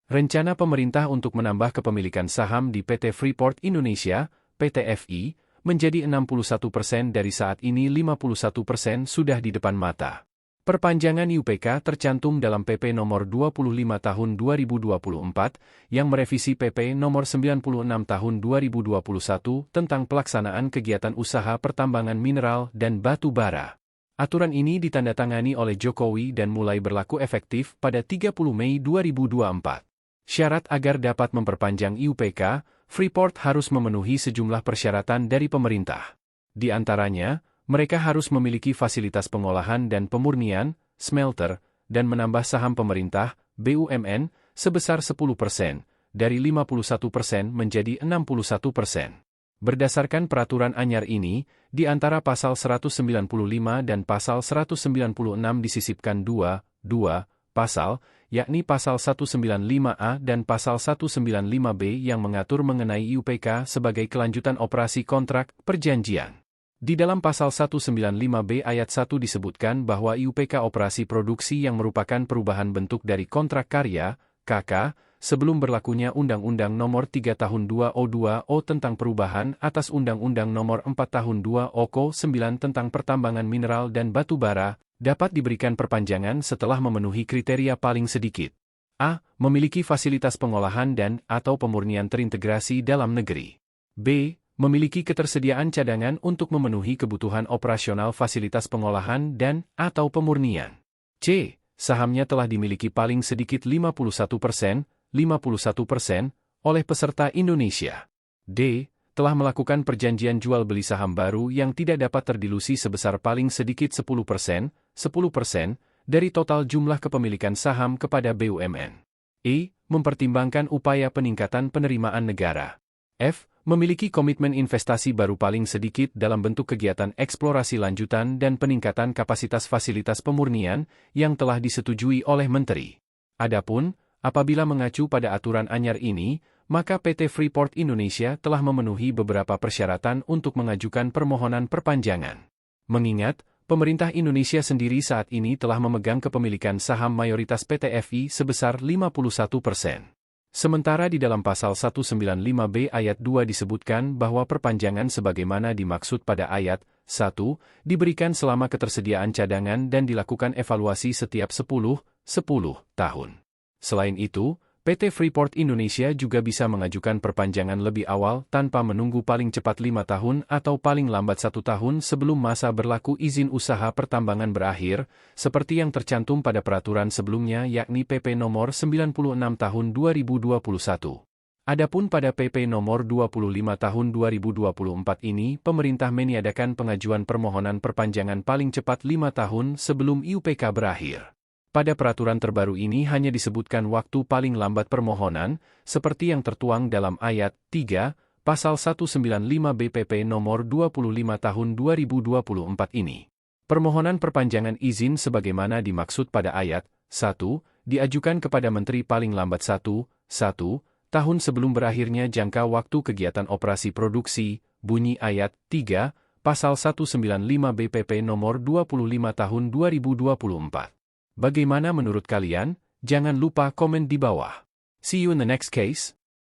Rencana pemerintah untuk menambah kepemilikan saham di PT Freeport Indonesia, PT FI, menjadi 61% dari saat ini 51% sudah di depan mata. Perpanjangan IUPK tercantum dalam PP Nomor 25 Tahun 2024 yang merevisi PP Nomor 96 Tahun 2021 tentang pelaksanaan kegiatan usaha pertambangan mineral dan batu bara. Aturan ini ditandatangani oleh Jokowi dan mulai berlaku efektif pada 30 Mei 2024. Syarat agar dapat memperpanjang IUPK, Freeport harus memenuhi sejumlah persyaratan dari pemerintah. Di antaranya, mereka harus memiliki fasilitas pengolahan dan pemurnian, smelter, dan menambah saham pemerintah, BUMN, sebesar 10%, dari 51% menjadi 61%. Berdasarkan peraturan anyar ini, di antara pasal 195 dan pasal 196 disisipkan dua pasal, yakni pasal 195A dan pasal 195B yang mengatur mengenai IUPK sebagai kelanjutan operasi kontrak perjanjian. Di dalam pasal 195B ayat 1 disebutkan bahwa IUPK operasi produksi yang merupakan perubahan bentuk dari kontrak karya, KK, sebelum berlakunya Undang-Undang Nomor 3 Tahun 2002 tentang perubahan atas Undang-Undang Nomor 4 Tahun 2009 tentang pertambangan mineral dan batu bara, dapat diberikan perpanjangan setelah memenuhi kriteria paling sedikit. A. Memiliki fasilitas pengolahan dan/atau pemurnian terintegrasi dalam negeri. B. Memiliki ketersediaan cadangan untuk memenuhi kebutuhan operasional fasilitas pengolahan dan/atau pemurnian. C. Sahamnya telah dimiliki paling sedikit 51% oleh peserta Indonesia. D. Telah melakukan perjanjian jual beli saham baru yang tidak dapat terdilusi sebesar paling sedikit 10% dari total jumlah kepemilikan saham kepada BUMN. E. Mempertimbangkan upaya peningkatan penerimaan negara. F. Memiliki komitmen investasi baru paling sedikit dalam bentuk kegiatan eksplorasi lanjutan dan peningkatan kapasitas fasilitas pemurnian yang telah disetujui oleh Menteri. Adapun, apabila mengacu pada aturan anyar ini, maka PT Freeport Indonesia telah memenuhi beberapa persyaratan untuk mengajukan permohonan perpanjangan. Mengingat, pemerintah Indonesia sendiri saat ini telah memegang kepemilikan saham mayoritas PT FI sebesar 51%. Sementara di dalam pasal 195B ayat 2 disebutkan bahwa perpanjangan sebagaimana dimaksud pada ayat 1 diberikan selama ketersediaan cadangan dan dilakukan evaluasi setiap 10 tahun. Selain itu, PT Freeport Indonesia juga bisa mengajukan perpanjangan lebih awal tanpa menunggu paling cepat 5 tahun atau paling lambat 1 tahun sebelum masa berlaku izin usaha pertambangan berakhir, seperti yang tercantum pada peraturan sebelumnya yakni PP Nomor 96 Tahun 2021. Adapun pada PP Nomor 25 Tahun 2024 ini, pemerintah meniadakan pengajuan permohonan perpanjangan paling cepat 5 tahun sebelum IUPK berakhir. Pada peraturan terbaru ini hanya disebutkan waktu paling lambat permohonan, seperti yang tertuang dalam ayat 3, pasal 195 BPP nomor 25 tahun 2024 ini. Permohonan perpanjangan izin sebagaimana dimaksud pada ayat 1, diajukan kepada Menteri paling lambat 1 tahun sebelum berakhirnya jangka waktu kegiatan operasi produksi, bunyi ayat 3, pasal 195 BPP nomor 25 tahun 2024. Bagaimana menurut kalian? Jangan lupa komen di bawah. See you in the next case.